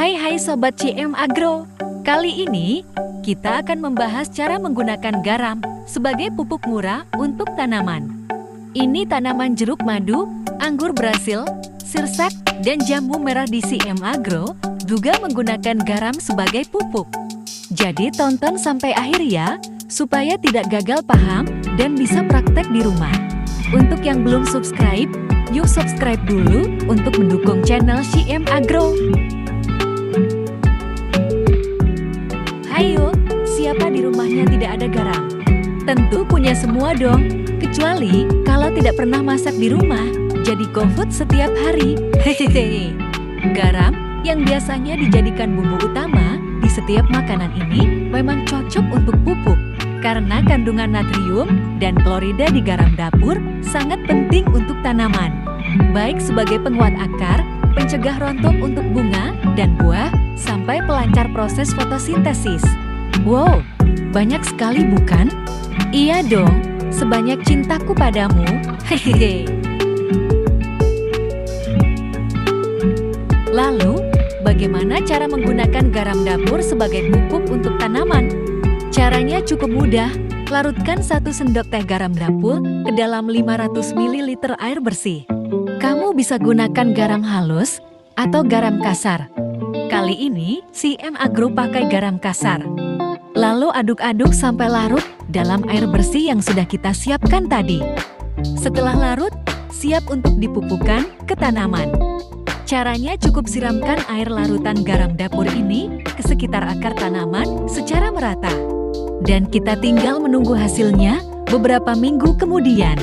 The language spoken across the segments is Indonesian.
Hai Sobat CM Agro, kali ini kita akan membahas cara menggunakan garam sebagai pupuk murah untuk tanaman. Ini tanaman jeruk madu, anggur Brasil, sirsak, dan jambu merah di CM Agro juga menggunakan garam sebagai pupuk. Jadi tonton sampai akhir ya, supaya tidak gagal paham dan bisa praktek di rumah. Untuk yang belum subscribe, yuk subscribe dulu untuk mendukung channel CM Agro. Hayo, siapa di rumahnya tidak ada garam? Tentu punya semua dong, kecuali kalau tidak pernah masak di rumah, jadi GoFood setiap hari. Hehehe. Garam yang biasanya dijadikan bumbu utama di setiap makanan ini memang cocok untuk pupuk, karena kandungan natrium dan klorida di garam dapur sangat penting untuk tanaman, baik sebagai penguat akar, pencegah rontok untuk bunga dan buah, sampai pelancar proses fotosintesis. Wow, banyak sekali bukan? Iya dong, sebanyak cintaku padamu. Hehehe. Lalu, bagaimana cara menggunakan garam dapur sebagai pupuk untuk tanaman? Caranya cukup mudah. Larutkan 1 sendok teh garam dapur ke dalam 500 ml air bersih. Kamu bisa gunakan garam halus atau garam kasar. Kali ini, CM Agro pakai garam kasar. Lalu aduk-aduk sampai larut dalam air bersih yang sudah kita siapkan tadi. Setelah larut, siap untuk dipupukkan ke tanaman. Caranya cukup siramkan air larutan garam dapur ini ke sekitar akar tanaman secara merata. Dan kita tinggal menunggu hasilnya beberapa minggu kemudian.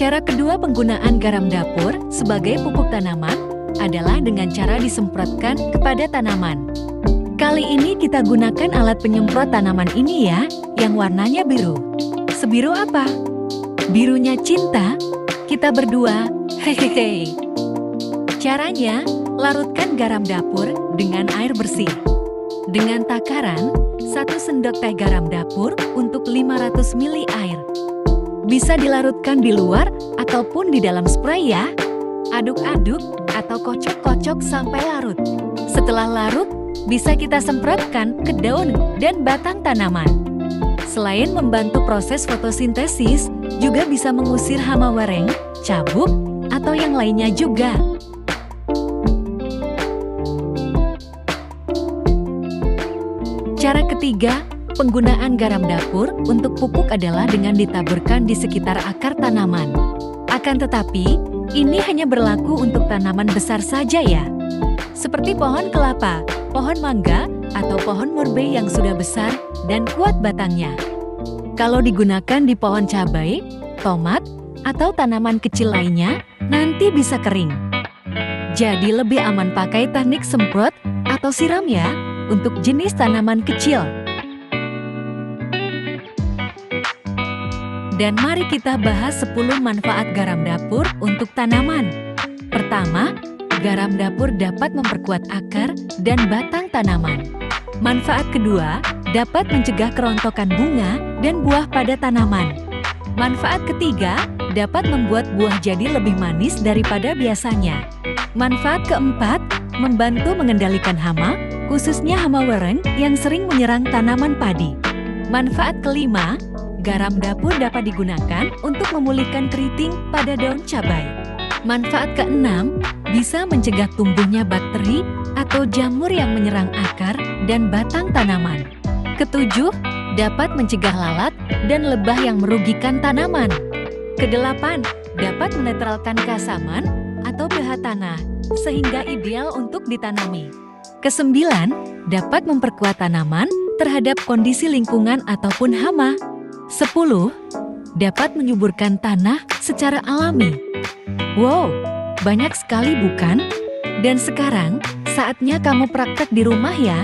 Cara kedua penggunaan garam dapur sebagai pupuk tanaman adalah dengan cara disemprotkan kepada tanaman. Kali ini kita gunakan alat penyemprot tanaman ini ya, yang warnanya biru. Sebiru apa? Birunya cinta, kita berdua, hehehe. Caranya, larutkan garam dapur dengan air bersih. Dengan takaran, 1 sendok teh garam dapur untuk 500 ml air. Bisa dilarutkan di luar ataupun di dalam spray ya. Aduk-aduk atau kocok-kocok sampai larut. Setelah larut, bisa kita semprotkan ke daun dan batang tanaman. Selain membantu proses fotosintesis, juga bisa mengusir hama wareng, cabuk, atau yang lainnya juga. Cara ketiga, penggunaan garam dapur untuk pupuk adalah dengan ditaburkan di sekitar akar tanaman. Akan tetapi, ini hanya berlaku untuk tanaman besar saja ya. Seperti pohon kelapa, pohon mangga, atau pohon murbe yang sudah besar dan kuat batangnya. Kalau digunakan di pohon cabai, tomat, atau tanaman kecil lainnya, nanti bisa kering. Jadi lebih aman pakai teknik semprot atau siram ya, untuk jenis tanaman kecil. Dan mari kita bahas 10 manfaat garam dapur untuk tanaman. Pertama, garam dapur dapat memperkuat akar dan batang tanaman. Manfaat kedua, dapat mencegah kerontokan bunga dan buah pada tanaman. Manfaat ketiga, dapat membuat buah jadi lebih manis daripada biasanya. Manfaat keempat, membantu mengendalikan hama, khususnya hama wareng yang sering menyerang tanaman padi. Manfaat kelima, garam dapur dapat digunakan untuk memulihkan keriting pada daun cabai. Manfaat keenam, bisa mencegah tumbuhnya bakteri atau jamur yang menyerang akar dan batang tanaman. Ketujuh, dapat mencegah lalat dan lebah yang merugikan tanaman. Kedelapan, dapat menetralkan keasaman atau pH tanah, sehingga ideal untuk ditanami. Kesembilan, dapat memperkuat tanaman terhadap kondisi lingkungan ataupun hama. 10, dapat menyuburkan tanah secara alami. Wow, banyak sekali bukan? Dan sekarang, saatnya kamu praktek di rumah ya.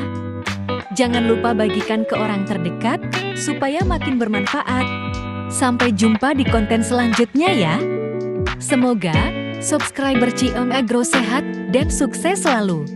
Jangan lupa bagikan ke orang terdekat, supaya makin bermanfaat. Sampai jumpa di konten selanjutnya ya. Semoga subscriber CM Agro sehat dan sukses selalu.